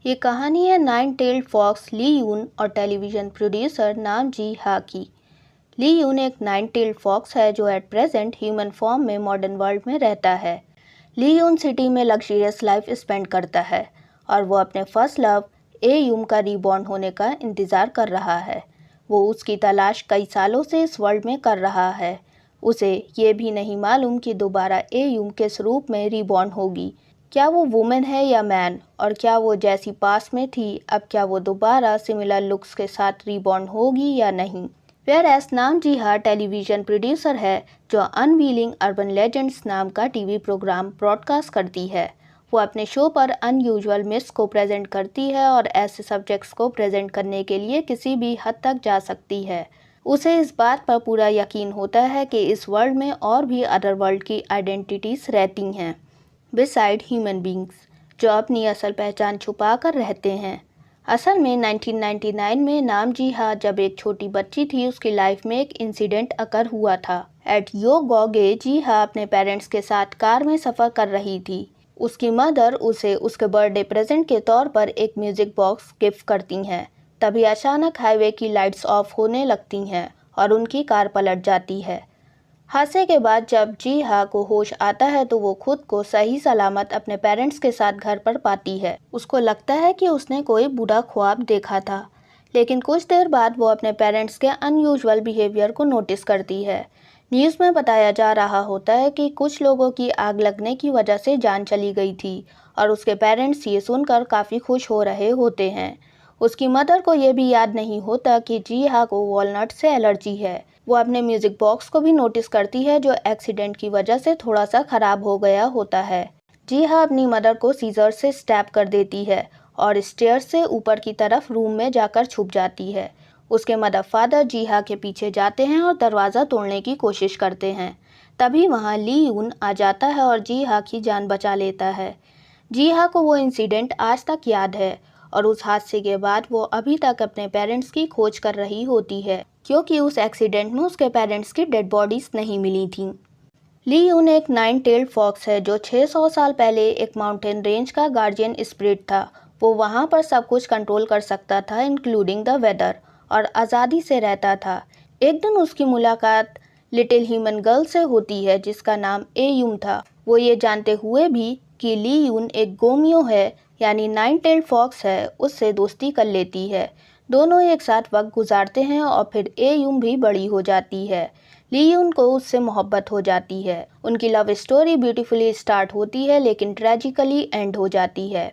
ये कहानी है नाइन टेल्ड फॉक्स ली यून और टेलीविज़न प्रोड्यूसर नाम जी हा की। ली यून एक नाइन टेल्ड फॉक्स है जो एट प्रेजेंट ह्यूमन फॉर्म में मॉडर्न वर्ल्ड में रहता है। ली यून सिटी में लग्जरियस लाइफ स्पेंड करता है और वो अपने फर्स्ट लव ए यूम का रीबॉर्न होने का इंतज़ार कर रहा है। वो उसकी तलाश कई सालों से इस वर्ल्ड में कर रहा है। उसे ये भी नहीं मालूम कि दोबारा ए यूम किस रूप में रीबॉर्न होगी। क्या वो वुमेन है या मैन, और क्या वो जैसी पास में थी अब क्या वो दोबारा सिमिलर लुक्स के साथ रीबॉर्न होगी या नहीं। वेयर एस नाम जी हा टेलीविज़न प्रोड्यूसर है जो अनवीलिंग अर्बन लेजेंड्स नाम का टीवी प्रोग्राम ब्रॉडकास्ट करती है। वो अपने शो पर अनयूजुअल मिथ्स को प्रेजेंट करती है और ऐसे सब्जेक्ट्स को प्रेजेंट करने के लिए किसी भी हद तक जा सकती है। उसे इस बात पर पूरा यकीन होता है कि इस वर्ल्ड में और भी अदर वर्ल्ड की आइडेंटिटीज़ रहती हैं बिसाइड ह्यूमन बींग्स, जो अपनी असल पहचान छुपा कर रहते हैं। असल में 1999 में नाम जी हा जब एक छोटी बच्ची थी उसकी लाइफ में एक इंसिडेंट अकर हुआ था। एट योगोगे जी हा अपने पेरेंट्स के साथ कार में सफ़र कर रही थी। उसकी मदर उसे उसके बर्थडे प्रेजेंट के तौर पर एक म्यूज़िक बॉक्स गिफ्ट करती हैं। तभी अचानक हाईवे की लाइट्स ऑफ होने लगती हैं और उनकी कार पलट जाती है। हादसे के बाद जब जी हा को होश आता है तो वो खुद को सही सलामत अपने पेरेंट्स के साथ घर पर पाती है। उसको लगता है कि उसने कोई बुरा ख्वाब देखा था, लेकिन कुछ देर बाद वो अपने पेरेंट्स के अनयूजुअल बिहेवियर को नोटिस करती है। न्यूज़ में बताया जा रहा होता है कि कुछ लोगों की आग लगने की वजह से जान चली गई थी और उसके पेरेंट्स ये सुनकर काफ़ी खुश हो रहे होते हैं। उसकी मदर को ये भी याद नहीं होता कि जी हा को वॉलनट से एलर्जी है। वो अपने म्यूज़िक बॉक्स को भी नोटिस करती है जो एक्सीडेंट की वजह से थोड़ा सा ख़राब हो गया होता है। जी हा अपनी मदर को सीजर से स्टैब कर देती है और स्टेयर से ऊपर की तरफ रूम में जाकर छुप जाती है। उसके मदर फादर जी हा के पीछे जाते हैं और दरवाज़ा तोड़ने की कोशिश करते हैं। तभी वहाँ ली यून आ जाता है और जी हा की जान बचा लेता है। जी हा को वो इंसिडेंट आज तक याद है और उस हादसे के बाद वो अभी तक अपने पेरेंट्स की खोज कर रही होती है क्योंकि उस एक्सीडेंट में उसके पेरेंट्स की डेड बॉडीज नहीं मिली थीं। ली यून एक नाइन टेल्ड फॉक्स है जो 600 साल पहले एक माउंटेन रेंज का गार्जियन स्पिरिट था। वो वहाँ पर सब कुछ कंट्रोल कर सकता था इंक्लूडिंग द वेदर, और आज़ादी से रहता था। एक दिन उसकी मुलाकात लिटिल ह्यूमन गर्ल से होती है जिसका नाम ए यूम था। वो ये जानते हुए भी कि ली यून एक गोमियो है यानी नाइन टेल्ड फॉक्स है, उससे दोस्ती कर लेती है। दोनों एक साथ वक्त गुजारते हैं और फिर ए यूम भी बड़ी हो जाती है। ली यून को उससे मोहब्बत हो जाती है। उनकी लव स्टोरी ब्यूटीफुली स्टार्ट होती है लेकिन ट्रेजिकली एंड हो जाती है।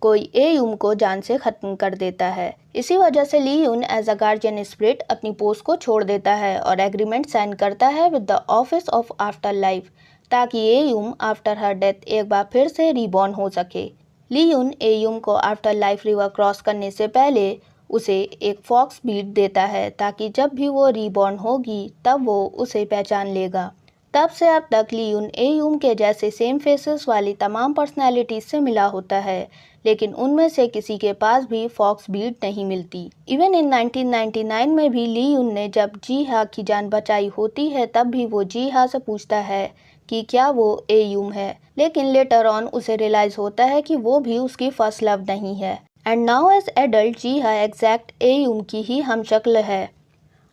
कोई ए यूम को जान से ख़त्म कर देता है। इसी वजह से ली यून एज अ गार्जियन स्पिरिट अपनी पोस्ट को छोड़ देता है और एग्रीमेंट साइन करता है with the office of after life ताकि ए यूम आफ्टर हर डेथ एक बार फिर से रीबॉर्न हो सके। ली यून ए यूम को आफ्टर लाइफ रिवर क्रॉस करने से पहले उसे एक फॉक्स बीट देता है ताकि जब भी वो रीबॉर्न होगी तब वो उसे पहचान लेगा। तब से अब तक ली यून ए यूम के जैसे सेम फेसेस वाली तमाम पर्सनैलिटीज से मिला होता है, लेकिन उनमें से किसी के पास भी फॉक्स बीट नहीं मिलती। इवन इन 1999 में भी ली यून ने जब जी हा की जान बचाई होती है तब भी वो जी हा से पूछता है कि क्या वो ए यूम है, लेकिन लेटर ऑन उसे रियलाइज होता है कि वो भी उसकी फर्स्ट लव नहीं है। एंड नाउ एज एडल्ट जी हा एग्जैक्ट ए यूम की ही हमशक्ल है।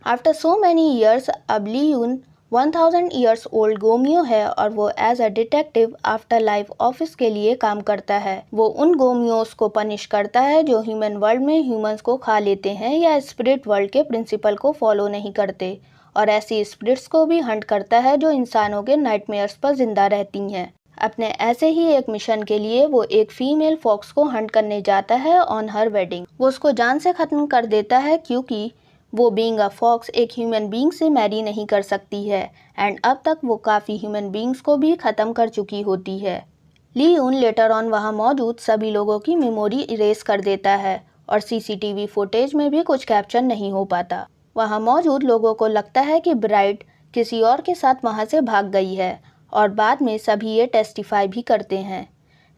आफ्टर सो मैनी ईयर्स अब ली यून 1000 ईयर्स ओल्ड गोमियो है और वो as a detective afterlife office के लिए काम करता है। वो उन गोमियोस को पनिश करता है जो ह्यूमन वर्ल्ड में ह्यूमंस को खा लेते हैं या स्पिरिट वर्ल्ड के प्रिंसिपल को फॉलो नहीं करते, और ऐसी स्पिरिट्स को भी हंट करता है जो इंसानों के नाइटमेयर्स पर जिंदा रहती हैं। अपने ऐसे ही एक मिशन के लिए वो एक फीमेल फॉक्स को हंट करने जाता है ऑन हर वेडिंग। वो उसको जान से ख़त्म कर देता है क्योंकि वो बीइंग अ फॉक्स एक ह्यूमन बीइंग से मैरी नहीं कर सकती है, एंड अब तक वो काफ़ी ह्यूमन बीइंग्स को भी ख़त्म कर चुकी होती है। ली यून लेटर ऑन वहाँ मौजूद सभी लोगों की मेमोरी इरेज कर देता है और सीसीटीवी फुटेज में भी कुछ कैप्चर नहीं हो पाता। वहाँ मौजूद लोगों को लगता है कि ब्राइड किसी और के साथ वहाँ से भाग गई है और बाद में सभी ये टेस्टिफाई भी करते हैं।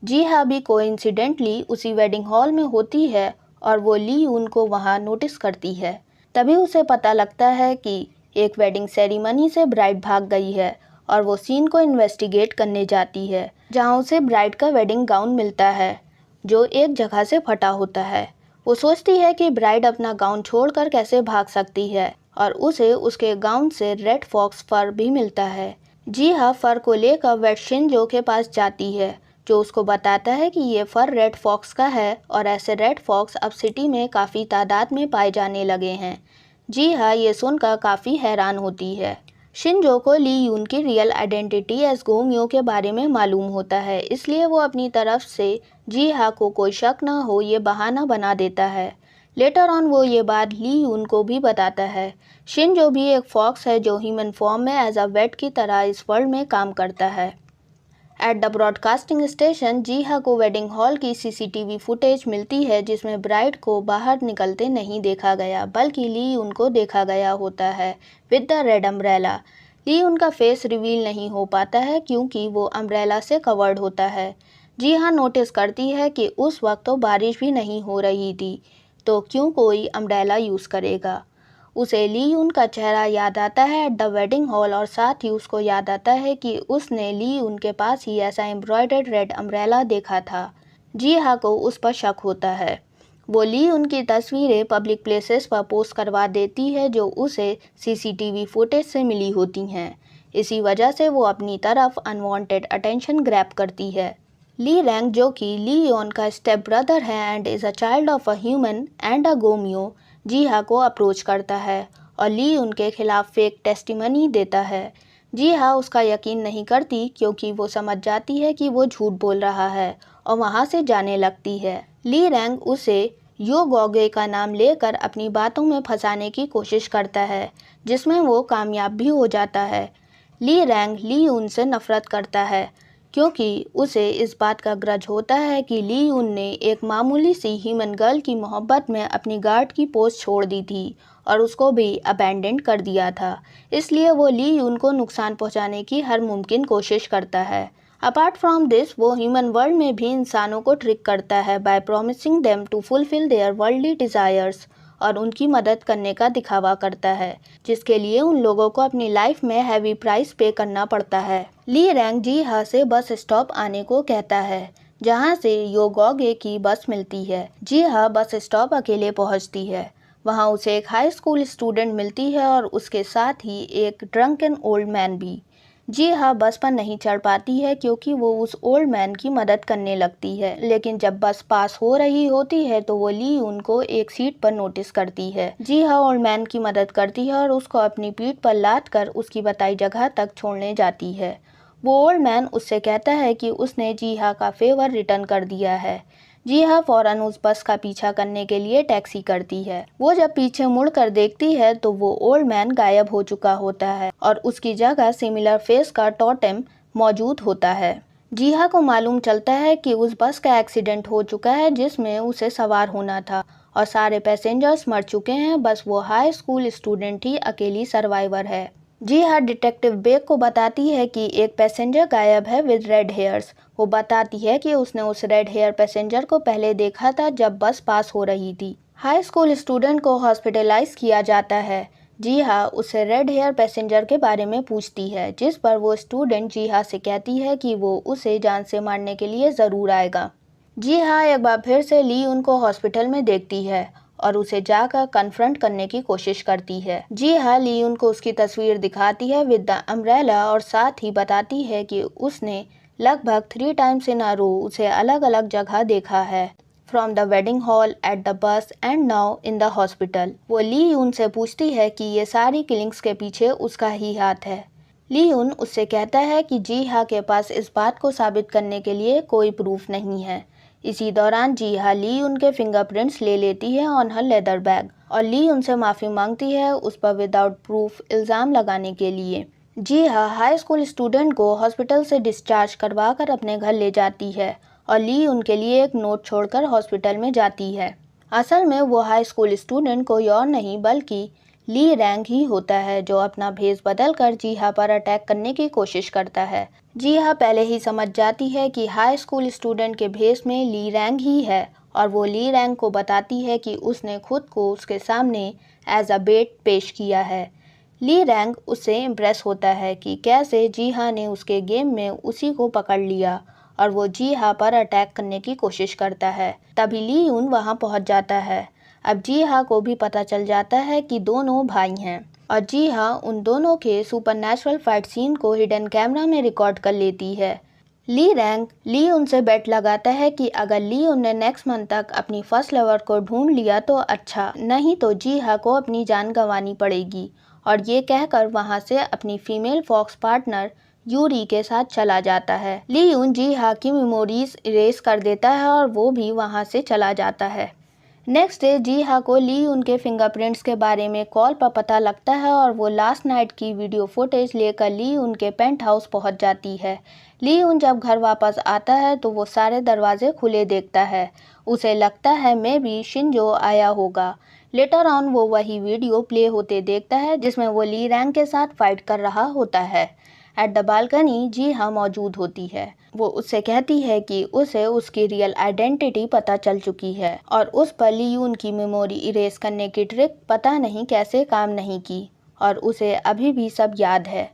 जी हा भी कोइंसिडेंटली उसी वेडिंग हॉल में होती है और वो ली यून को वहाँ नोटिस करती है। तभी उसे पता लगता है कि एक वेडिंग सेरेमनी से ब्राइड भाग गई है और वो सीन को इन्वेस्टिगेट करने जाती है जहाँ उसे ब्राइड का वेडिंग गाउन मिलता है। जो एक जगह से फटा होता है। वो सोचती है कि ब्राइड अपना गाउन छोड़कर कैसे भाग सकती है और उसे उसके गाउन से रेड फॉक्स फर भी मिलता है। जी हाँ, फर को लेकर वेट शिंजो के पास जाती है, जो उसको बताता है कि ये फर रेड फॉक्स का है और ऐसे रेड फॉक्स अब सिटी में काफ़ी तादाद में पाए जाने लगे हैं। जी हाँ, ये सुनकर काफ़ी हैरान होती है। शिंजो को ली यून की रियल आइडेंटिटी एस गोंगयो के बारे में मालूम होता है, इसलिए वो अपनी तरफ से जी हाँ को कोई शक ना हो ये बहाना बना देता है। लेटर ऑन वो ये बात ली यून को भी बताता है। शिंजो भी एक फॉक्स है जो ह्यूमन फॉर्म में एज अ वेट की तरह इस वर्ल्ड में काम करता है। एट द ब्रॉडकास्टिंग स्टेशन जी हाँ को वेडिंग हॉल की सीसीटीवी फुटेज मिलती है, जिसमें ब्राइड को बाहर निकलते नहीं देखा गया बल्कि ली उनको देखा गया होता है विद द रेड अम्ब्रेला। ली उनका फेस रिवील नहीं हो पाता है क्योंकि वो अम्ब्रेला से कवर्ड होता है। जी हाँ नोटिस करती है कि उस वक्त तो बारिश भी नहीं हो रही थी, तो क्यों कोई अम्ब्रेला यूज़ करेगा। उसे ली यून का चेहरा याद आता है एट द वेडिंग हॉल और साथ ही उसको याद आता है कि उसने ली यून के पास ही ऐसा एम्ब्रॉयडर्ड रेड अम्ब्रेला देखा था। जी हाँ को उस पर शक होता है। वो ली यून की तस्वीरें पब्लिक प्लेसेस पर पोस्ट करवा देती है जो उसे सीसीटीवी फुटेज से मिली होती हैं। इसी वजह से वो अपनी तरफ अनवांटेड अटेंशन ग्रैब करती है। ली रैंग, जो कि ली योन का स्टेप ब्रदर है and is a child of a human and a गोमियो, जी हाँ को अप्रोच करता है और ली उनके खिलाफ फेक टेस्टिमनी देता है। जी हाँ उसका यकीन नहीं करती क्योंकि वो समझ जाती है कि वो झूठ बोल रहा है और वहाँ से जाने लगती है। ली रैंग उसे यो गॉगे का नाम लेकर अपनी बातों में फंसाने की कोशिश करता है, जिसमें वो कामयाब भी हो जाता है। ली रैंग ली उनसे नफरत करता है क्योंकि उसे इस बात का ग्रज होता है कि ली यून ने एक मामूली सी ह्यूमन गर्ल की मोहब्बत में अपनी गार्ड की पोस्ट छोड़ दी थी और उसको भी अबैंडन कर दिया था। इसलिए वो ली यून को नुकसान पहुंचाने की हर मुमकिन कोशिश करता है। अपार्ट फ्रॉम दिस वो ह्यूमन वर्ल्ड में भी इंसानों को ट्रिक करता है by promising them to fulfil their worldly desires और उनकी मदद करने का दिखावा करता है, जिसके लिए उन लोगों को अपनी लाइफ में हैवी प्राइस पे करना पड़ता है। ली रैंग जी हाँ से बस स्टॉप आने को कहता है, जहाँ से यो गॉगे की बस मिलती है। जी हाँ बस स्टॉप अकेले पहुँचती है। वहाँ उसे एक हाई स्कूल स्टूडेंट मिलती है और उसके साथ ही एक ड्रंकन ओल्ड मैन भी। जी हाँ बस पर नहीं चढ़ पाती है क्योंकि वो उस ओल्ड मैन की मदद करने लगती है, लेकिन जब बस पास हो रही होती है तो वो ली उनको एक सीट पर नोटिस करती है। जी हाँ ओल्ड मैन की मदद करती है और उसको अपनी पीठ पर लाद कर उसकी बताई जगह तक छोड़ने जाती है। वो ओल्ड मैन उससे कहता है कि उसने जी हाँ का फेवर रिटर्न कर दिया है। जी हाँ फौरन उस बस का पीछा करने के लिए टैक्सी करती है। वो जब पीछे मुड़कर देखती है तो वो ओल्ड मैन गायब हो चुका होता है और उसकी जगह सिमिलर फेस का टोटेम मौजूद होता है। जी हाँ को मालूम चलता है कि उस बस का एक्सीडेंट हो चुका है जिसमें उसे सवार होना था और सारे पैसेंजर्स मर चुके हैं, बस वो हाई स्कूल स्टूडेंट ही अकेली सर्वाइवर है। जी हाँ डिटेक्टिव बेक को बताती है कि एक पैसेंजर गायब है विद रेड हेयर्स। वो बताती है कि उसने उस रेड हेयर पैसेंजर को पहले देखा था जब बस पास हो रही थी। हाई स्कूल स्टूडेंट को हॉस्पिटलाइज किया जाता है। जी हाँ उससे रेड हेयर पैसेंजर के बारे में पूछती है, जिस पर वो स्टूडेंट जी हाँ से कहती है कि वो उसे जान से मारने के लिए ज़रूर आएगा। जी हाँ एक बार फिर से ली उनको हॉस्पिटल में देखती है और उसे जाकर कन्फ्रंट करने की कोशिश करती है। जी हाँ ली उनको उसकी तस्वीर दिखाती है विद द अम्ब्रेला और साथ ही बताती है कि उसने लगभग 3 टाइम्स इन अ रो उसे अलग अलग जगह देखा है, from the wedding hall, at the bus and now in the hospital. वो ली यून से पूछती है कि ये सारी किलिंग्स के पीछे उसका ही हाथ है। ली यून उससे कहता है कि जी हाँ के पास इस बात को साबित करने के लिए कोई प्रूफ नहीं है। इसी दौरान जी हाँ ली उनके फिंगरप्रिंट्स ले लेती है ऑन हर लेदर बैग और ली उनसे माफ़ी मांगती है उस पर विदाउट प्रूफ इल्ज़ाम लगाने के लिए। जी हाँ हाई स्कूल स्टूडेंट को हॉस्पिटल से डिस्चार्ज करवा कर अपने घर ले जाती है और ली उनके लिए एक नोट छोड़कर हॉस्पिटल में जाती है। असल में वो हाई स्कूल स्टूडेंट कोई और नहीं बल्कि ली रैंग ही होता है, जो अपना भेष बदल कर जी हाँ पर अटैक करने की कोशिश करता है। जी हाँ पहले ही समझ जाती है कि हाई स्कूल स्टूडेंट के भेष में ली रैंग ही है और वो ली रैंग को बताती है कि उसने खुद को उसके सामने एज अ बेट पेश किया है। ली रैंग उससे इम्प्रेस होता है कि कैसे जी हाँ ने उसके गेम में उसी को पकड़ लिया और वो जी हा पर अटैक करने की कोशिश करता है। तभी ली यून वहाँ पहुँच जाता है। अब जी हा को भी पता चल जाता है कि दोनों भाई हैं और जी हा उन दोनों के सुपरनैचुरल फाइट सीन को हिडन कैमरा में रिकॉर्ड कर लेती है। ली रैंग ली उनसे बेट लगाता है कि अगर ली उन ने नेक्स्ट मंथ तक अपनी फर्स्ट लवर को ढूंढ लिया तो अच्छा, नहीं तो जी हा को अपनी जान गंवानी पड़ेगी। और ये कहकर वहाँ से अपनी फीमेल फॉक्स पार्टनर यूरी के साथ चला जाता है। ली यून जी हा की मेमोरीज इरेज कर देता है और वो भी वहाँ से चला जाता है। नेक्स्ट डे जी हा को ली उनके फिंगरप्रिंट्स के बारे में कॉल पर पता लगता है और वो लास्ट नाइट की वीडियो फुटेज लेकर ली उनके पेंट हाउस पहुँच जाती है। ली उन जब घर वापस आता है तो वो सारे दरवाजे खुले देखता है। उसे लगता है मे बी शिंजो आया होगा। लेटर ऑन वो वही वीडियो प्ले होते देखता है जिसमें वो ली रैंग के साथ फाइट कर रहा होता है। एट द बालकनी जी हा मौजूद होती है। वो उससे कहती है कि उसे उसकी रियल आइडेंटिटी पता चल चुकी है और उस पर ली यून की मेमोरी इरेज करने की ट्रिक पता नहीं कैसे काम नहीं की और उसे अभी भी सब याद है।